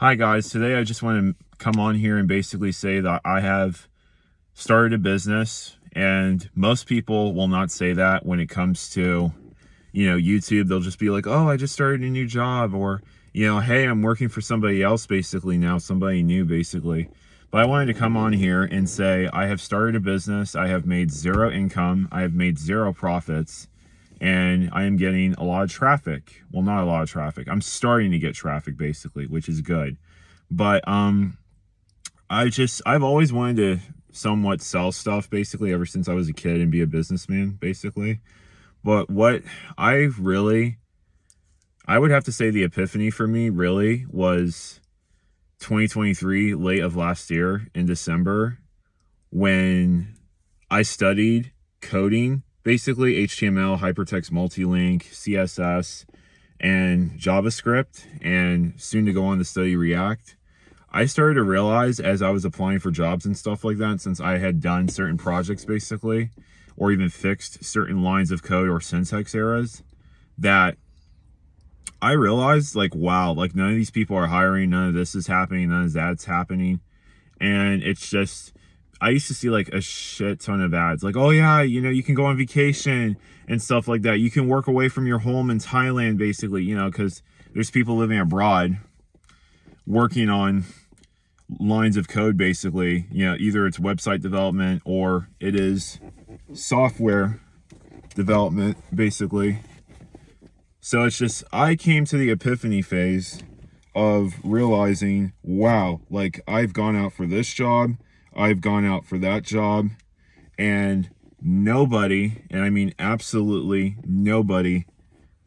Hi guys, today I just want to come on here and basically say that I have started a business, and most people will not say that when it comes to, YouTube. They'll just be like, "Oh, I just started a new job," or, "Hey, I'm working for somebody else basically now, somebody new basically." But I wanted to come on here and say I have started a business. I have made zero income. I have made zero profits. And I am getting a lot of traffic. Well, not a lot of traffic. I'm starting to get traffic basically, which is good. But I've always wanted to somewhat sell stuff basically ever since I was a kid and be a businessman basically. But what I would have to say the epiphany for me really was 2023, late of last year in December, when I studied coding, basically HTML, hypertext multilink, CSS, and JavaScript, and soon to go on to study React. I started to realize as I was applying for jobs and stuff like that, since I had done certain projects basically, or even fixed certain lines of code or syntax errors, that I realized, like, wow, like none of these people are hiring, none of this is happening, none of that's happening. And it's just, I used to see like a shit ton of ads like, "Oh yeah, you can go on vacation and stuff like that. You can work away from your home in Thailand basically," because there's people living abroad working on lines of code basically. Either it's website development or it is software development basically. So it's just, I came to the epiphany phase of realizing, wow, like I've gone out for this job, I've gone out for that job, and nobody, and I mean absolutely nobody,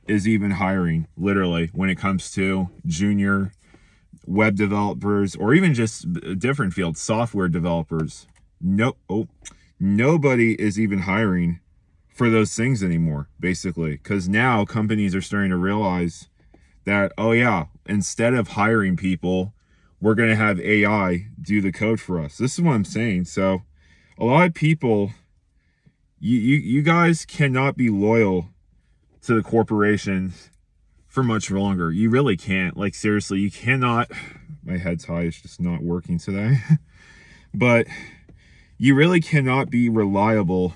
is even hiring, literally, when it comes to junior web developers or even just different fields, software developers. Nobody is even hiring for those things anymore, basically, because now companies are starting to realize that, oh yeah, instead of hiring people, we're going to have AI do the code for us. This is what I'm saying. So a lot of people, you guys cannot be loyal to the corporations for much longer. You really can't. Like, seriously, you cannot. My head's high. It's just not working today. But you really cannot be reliable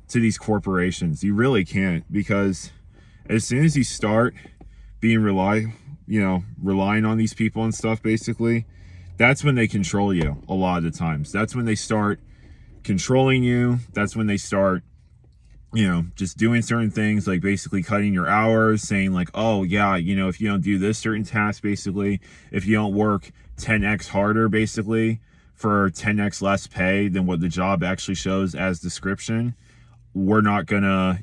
to these corporations. You really can't, because as soon as you start being relying on these people and stuff basically, that's when they control you a lot of the times. That's when they start controlling you. That's when they start just doing certain things, like basically cutting your hours, saying like, "Oh yeah, if you don't do this certain task basically, if you don't work 10x harder basically for 10x less pay than what the job actually shows as description, we're not gonna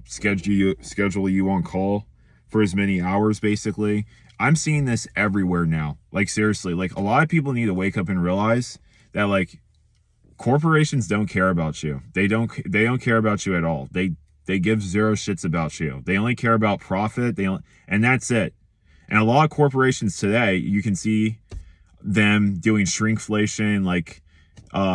schedule you on call for as many hours basically." I'm seeing this everywhere now. Like, seriously, like a lot of people need to wake up and realize that, like, corporations don't care about you. They don't care about you at all. They give zero shits about you. They only care about profit. And that's it. And a lot of corporations today, you can see them doing shrinkflation, like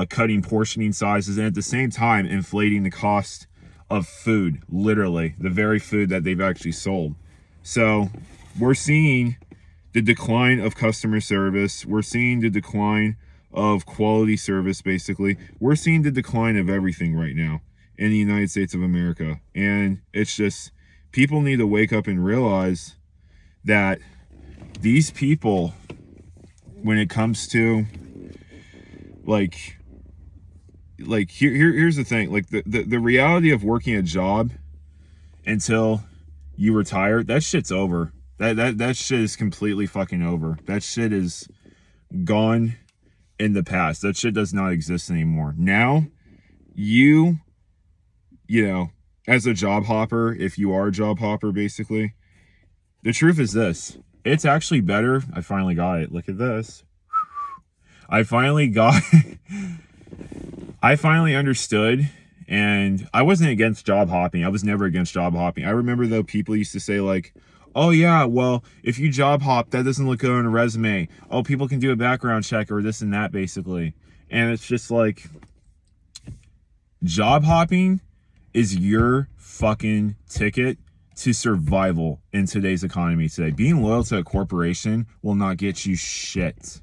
cutting portioning sizes, and at the same time inflating the cost of food, literally the very food that they've actually sold. So we're seeing the decline of customer service. We're seeing the decline of quality service basically. We're seeing the decline of everything right now in the United States of America. And it's just, people need to wake up and realize that these people, when it comes to here's the thing, like the reality of working a job until you retire, that shit's over. That shit is completely fucking over. That shit is gone in the past. That shit does not exist anymore. Now, as a job hopper, if you are a job hopper basically, the truth is this: it's actually better. I finally got it. Look at this. I finally understood. And I wasn't against job hopping. I was never against job hopping. I remember, though, people used to say like, "Oh yeah, well, if you job hop, that doesn't look good on a resume. Oh, people can do a background check or this and that basically." And it's just like, job hopping is your fucking ticket to survival in today's economy today. Being loyal to a corporation will not get you shit.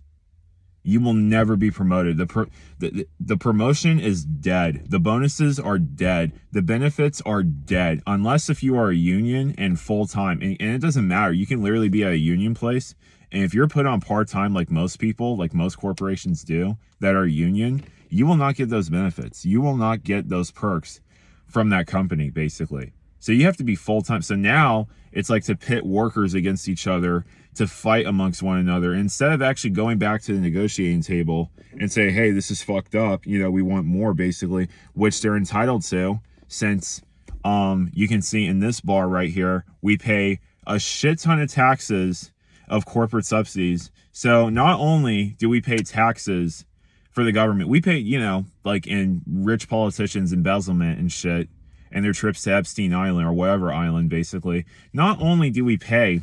You will never be promoted. The promotion is dead. The bonuses are dead. The benefits are dead. Unless if you are a union and full-time. And it doesn't matter. You can literally be at a union place. And if you're put on part-time like most people, like most corporations do, that are union, you will not get those benefits. You will not get those perks from that company, basically. So you have to be full-time. So now it's like to pit workers against each other, to fight amongst one another, instead of actually going back to the negotiating table and say, hey, this is fucked up, you know, we want more, basically, which they're entitled to, since you can see in this bar right here, we pay a shit ton of taxes of corporate subsidies. So not only do we pay taxes for the government, we pay, you know, like in rich politicians' embezzlement and shit, and their trips to Epstein Island or whatever island, basically. Not only do we pay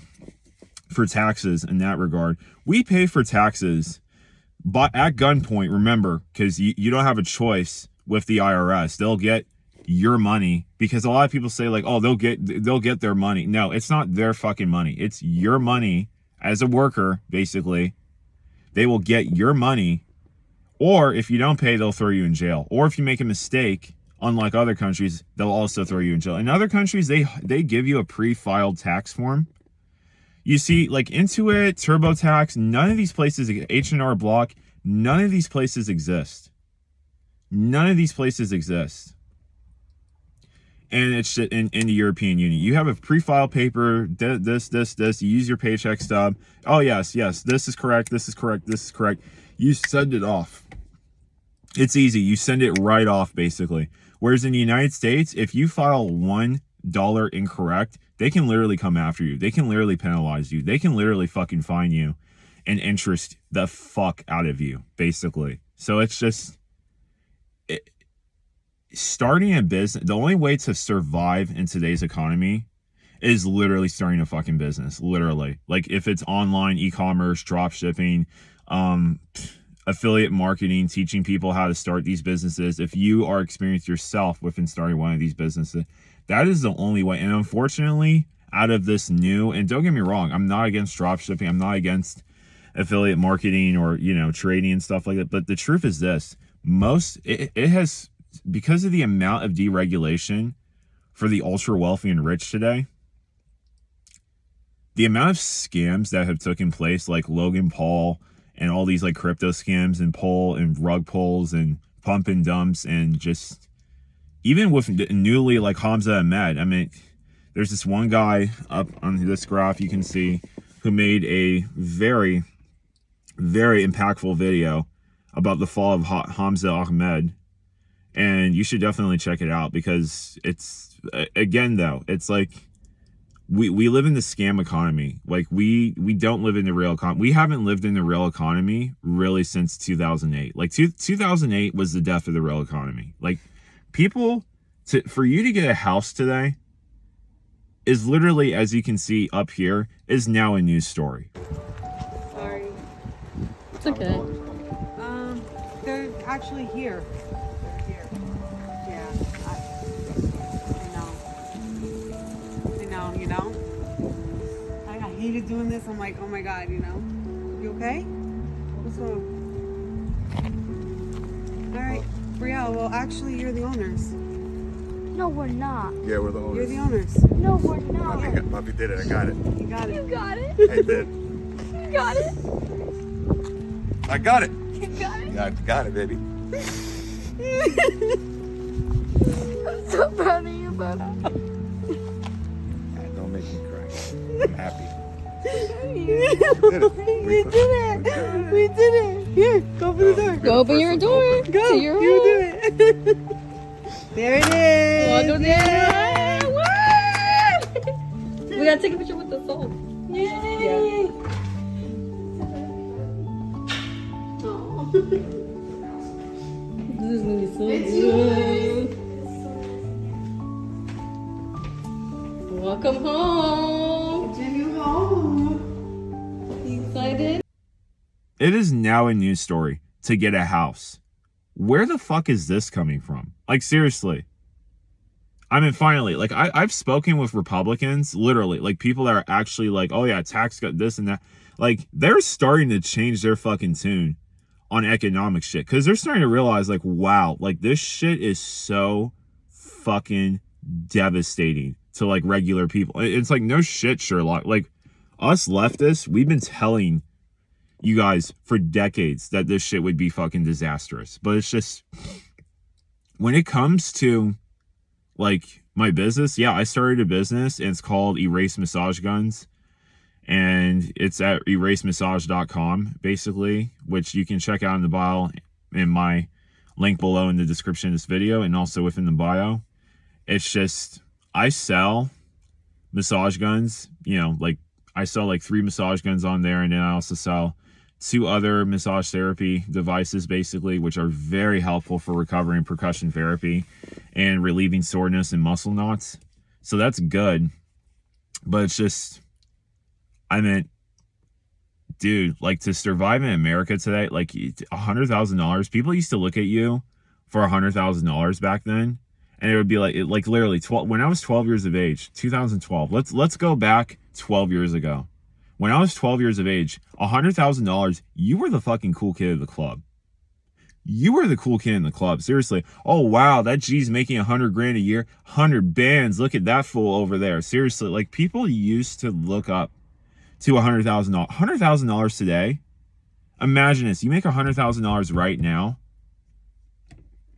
for taxes in that regard, we pay for taxes but at gunpoint, remember, because you don't have a choice with the IRS. They'll get your money, because a lot of people say like, oh, they'll get their money. No, it's not their fucking money. It's your money as a worker, basically. They will get your money, or if you don't pay, they'll throw you in jail. Or if you make a mistake, unlike other countries, they'll also throw you in jail. In other countries, they give you a pre-filed tax form. You see, like Intuit, TurboTax, none of these places, H&R Block, none of these places exist. None of these places exist. And it's in the European Union. You have a pre-filed paper, this. You use your paycheck stub. Oh, yes, this is correct, this is correct, this is correct. You send it off. It's easy. You send it right off, basically. Whereas in the United States, if you file $1 incorrect, they can literally come after you. They can literally penalize you. They can literally fucking fine you and interest the fuck out of you, basically. So it's just... starting a business, the only way to survive in today's economy is literally starting a fucking business. Literally. Like if it's online, e-commerce, drop shipping, affiliate marketing, teaching people how to start these businesses. If you are experienced yourself within starting one of these businesses, that is the only way. And unfortunately, out of this new, and don't get me wrong, I'm not against drop shipping. I'm not against affiliate marketing or, you know, trading and stuff like that. But the truth is this, it has, because of the amount of deregulation for the ultra wealthy and rich today, the amount of scams that have taken place, like Logan Paul and all these like crypto scams and rug pulls and pump and dumps, and just even with newly like Hamza Ahmed. I mean, there's this one guy up on this graph you can see who made a very, very impactful video about the fall of Hamza Ahmed. And you should definitely check it out, because it's, again, though, it's like we live in the scam economy. Like we don't live in the real economy. We haven't lived in the real economy really since 2008. Like 2008 was the death of the real economy. Like people, for you to get a house today is literally, as you can see up here, is now a news story. Sorry. It's okay. They're actually here. You know, I hated doing this. I'm like, oh my god, you know, you okay? What's wrong? All right, Brielle. Well, actually, you're the owners. No, we're not. Yeah, we're the owners. You're the owners. No, we're not. Bobby did it. I got it. You got it. You got it. I did. You got it. I got it. You got it. I got it, baby. I'm so proud of you, buddy. Don't make me cry. I'm happy. We did it. We did it. Here, go open the door. Go open your door. Go. To your You home. do it. There it is. Welcome there. Woo! We gotta take a picture with the soul. Yay. Oh. This is gonna be so good. Welcome home. Continue home. You excited? It is now a news story to get a house. Where the fuck is this coming from? Like, seriously. I mean, finally, like I've spoken with Republicans, literally, like people that are actually like, oh yeah, tax cut this and that. Like they're starting to change their fucking tune on economic shit because they're starting to realize like, wow, like this shit is so fucking devastating to like regular people. It's like, no shit, Sherlock. Like us leftists, we've been telling you guys for decades that this shit would be fucking disastrous. But it's just, when it comes to like my business, yeah, I started a business and it's called Erase Massage Guns. And it's at erasemassage.com, basically, which you can check out in the bio in my link below in the description of this video and also within the bio. It's just, I sell massage guns, you know, like I sell like 3 massage guns on there, and then I also sell 2 other massage therapy devices, basically, which are very helpful for recovery and percussion therapy and relieving soreness and muscle knots. So that's good. But it's just, I mean, dude, like to survive in America today, like $100,000, people used to look at you for $100,000 back then. And it would be like literally 12, when I was 12 years of age, 2012, let's go back 12 years ago. When I was 12 years of age, $100,000, you were the fucking cool kid of the club. You were the cool kid in the club. Seriously. Oh, wow, that G's making 100 grand a year. 100 bands. Look at that fool over there. Seriously, like people used to look up to $100,000. $100,000 today. Imagine this. You make $100,000 right now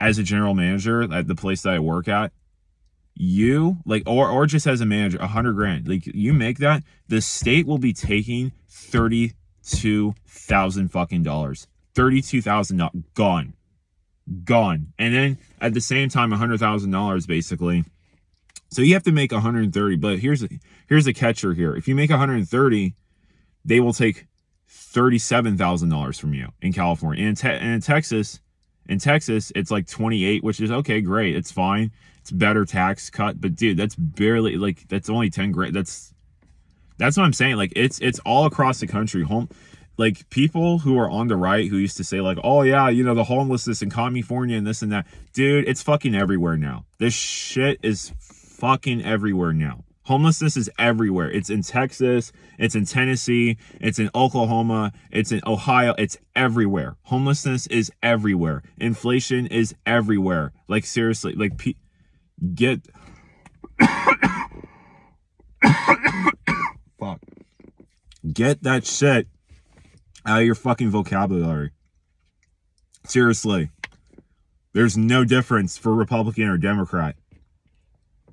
as a general manager at the place that I work at. You like, or just as a manager, 100 grand. Like you make that, the state will be taking $32,000 fucking dollars. $32,000 gone. And then at the same time, $100,000 basically. So you have to make 130, but here's the catcher here. If you make 130, they will take $37,000 from you in California. And in Texas, it's like 28, which is okay, great. It's fine. It's better tax cut, but dude, that's barely like, that's only 10 grand. That's what I'm saying. Like it's all across the country. Like people who are on the right who used to say like, oh yeah, you know, the homelessness in California and this and that. Dude, it's fucking everywhere now. This shit is fucking everywhere now. Homelessness is everywhere. It's in Texas, it's in Tennessee, it's in Oklahoma, it's in Ohio, it's everywhere. Homelessness is everywhere. Inflation is everywhere. Like seriously, like get fuck. Get that shit out of your fucking vocabulary. Seriously. There's no difference for Republican or Democrat.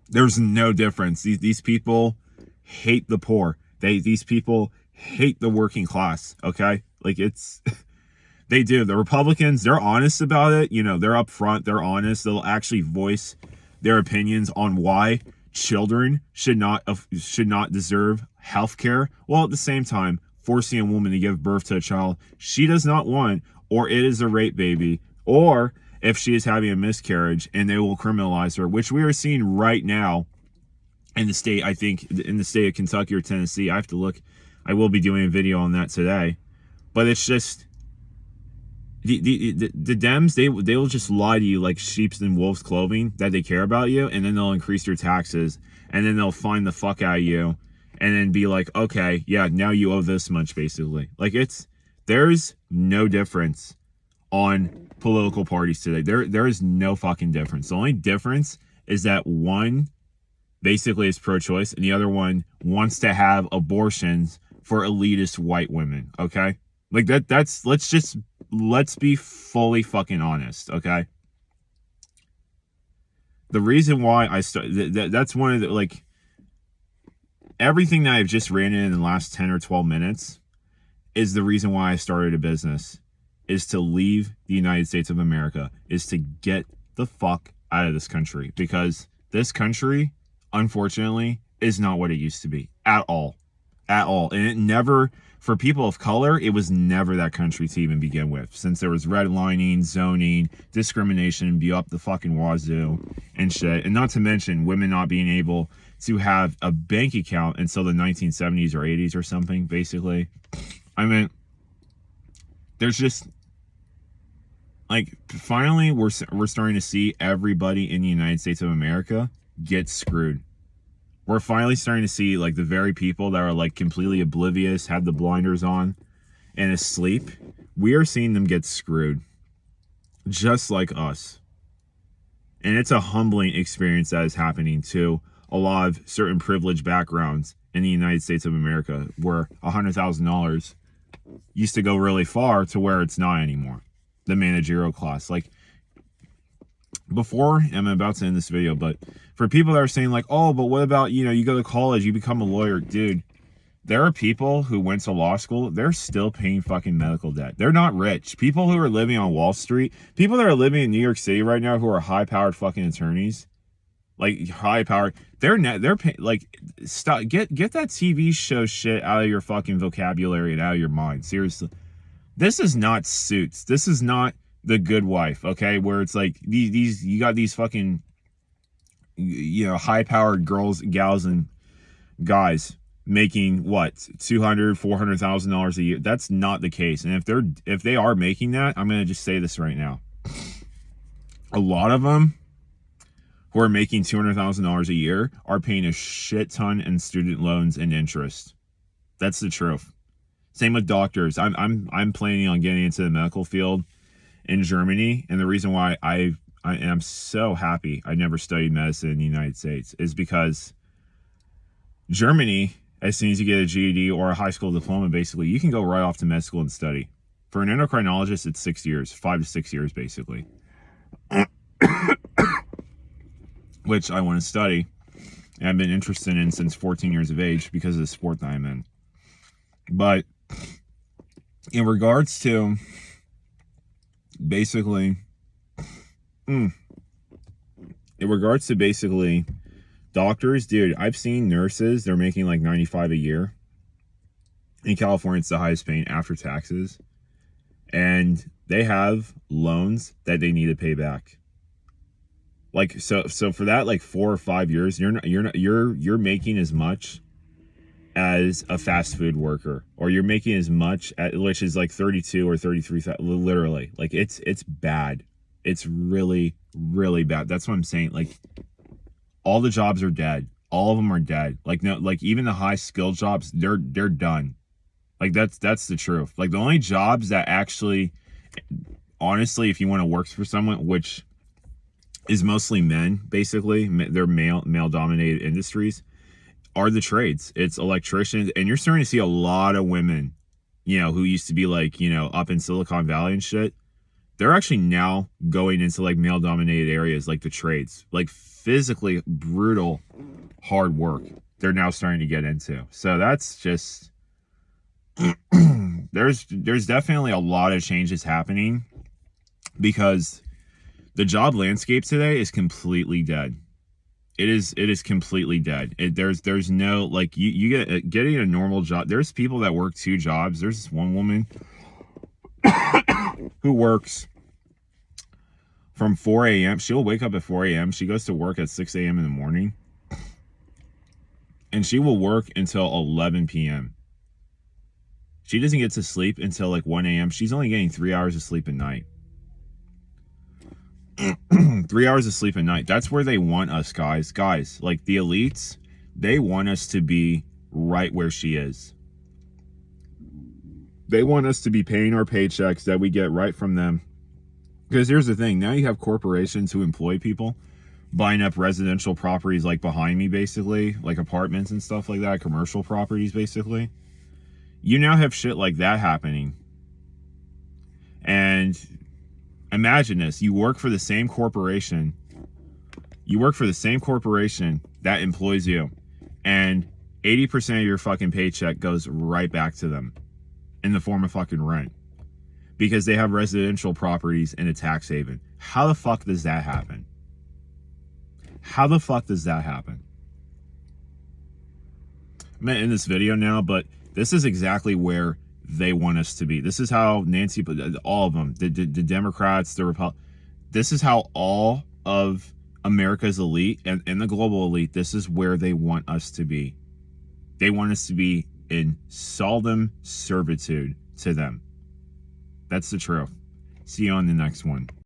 There's no difference. These people hate the poor. These people hate the working class. Okay? Like it's they do. The Republicans, they're honest about it. You know, they're upfront, they're honest. They'll actually voice their opinions on why children should not deserve health care, while at the same time forcing a woman to give birth to a child she does not want, or it is a rape baby, or if she is having a miscarriage, and they will criminalize her, which we are seeing right now in the state, I think, in the state of Kentucky or Tennessee. I have to look. I will be doing a video on that today. But it's just, the Dems, they will just lie to you like sheep's in wolf's clothing, that they care about you, and then they'll increase your taxes, and then they'll fine the fuck out of you, and then be like, okay, yeah, now you owe this much, basically. Like, there's no difference on political parties today. There is no fucking difference. The only difference is that one basically is pro-choice and the other one wants to have abortions for elitist white women. Okay, like that's let's be fully fucking honest. Okay, the reason why I that's one of the, like, everything that I've just ran in the last 10 or 12 minutes is the reason why I started a business. Is to leave the United States of America, is to get the fuck out of this country, because this country, unfortunately, is not what it used to be at all. And it never, for people of color, it was never that country to even begin with, since there was redlining, zoning, discrimination, be up the fucking wazoo and shit. And not to mention women not being able to have a bank account until the 1970s or 80s or something, basically. I mean, there's just, like, finally we're starting to see everybody in the United States of America get screwed. We're finally starting to see like the very people that are like completely oblivious, have the blinders on, and asleep. We are seeing them get screwed, just like us. And it's a humbling experience that is happening to a lot of certain privileged backgrounds in the United States of America, where $100,000 used to go really far to where it's not anymore. The managerial class. Like, before, I'm about to end this video, but for people that are saying like, oh, but what about, you go to college, you become a lawyer. Dude, there are people who went to law school, they're still paying fucking medical debt. They're not rich. People who are living on Wall Street, people that are living in New York City right now who are high-powered fucking attorneys, like high-powered, they're paying, like, stop, get that TV show shit out of your fucking vocabulary and out of your mind. Seriously. This is not Suits. This is not The Good Wife, okay? Where it's like, these you got these fucking, high-powered girls, gals, and guys making what, $200,000-$400,000 a year. That's not the case. And if they are making that, I'm gonna just say this right now, a lot of them who are making $200,000 a year are paying a shit ton in student loans and interest. That's the truth. Same with doctors. I'm planning on getting into the medical field in Germany, and the reason why I'm so happy I never studied medicine in the United States is because Germany, as soon as you get a GED or a high school diploma, basically, you can go right off to med school and study. For an endocrinologist, it's 6 years, 5 to 6 years, basically. Which I want to study, and I've been interested in since 14 years of age because of the sport that I'm in. But in regards to basically, doctors, dude, I've seen nurses, they're making like $95 a year. In California, it's the highest paying after taxes. And they have loans that they need to pay back. Like, so for that, like 4 or 5 years, you're making as much as a fast food worker, or you're making as much which is like 32 or 33, literally. Like, it's bad. It's really, really bad. That's what I'm saying. Like, all the jobs are dead. All of them are dead. Like, no, like even the high skilled jobs, they're done. Like, that's the truth. Like, the only jobs that actually, honestly, if you want to work for someone, which is mostly men, basically, they're male dominated industries, are the trades. It's electricians, and you're starting to see a lot of women, who used to be like, up in Silicon Valley and shit. They're actually now going into like male dominated areas, like the trades, like physically brutal, hard work. They're now starting to get into. So that's just, there's definitely a lot of changes happening, because the job landscape today is completely dead. It is completely dead. There's no, like, you getting a normal job. There's people that work 2 jobs. There's this one woman who works from 4 a.m. She'll wake up at 4 a.m. She goes to work at 6 a.m. in the morning, and she will work until 11 p.m. She doesn't get to sleep until like 1 a.m. She's only getting 3 hours of sleep a night. 3 hours of sleep a night. That's where they want us, guys. Guys, like the elites, they want us to be right where she is. They want us to be paying our paychecks that we get right from them. Because here's the thing. Now you have corporations who employ people buying up residential properties like behind me, basically, like apartments and stuff like that, commercial properties, basically. You now have shit like that happening. And imagine this. You work for the same corporation. You work for the same corporation that employs you. And 80% of your fucking paycheck goes right back to them in the form of fucking rent. Because they have residential properties in a tax haven. How the fuck does that happen? How the fuck does that happen? I'm gonna end this video now, but this is exactly where they want us to be. This is how Nancy, all of them, the Democrats, the Republicans, this is how all of America's elite and the global elite, this is where they want us to be. They want us to be in solemn servitude to them. That's the truth. See you on the next one.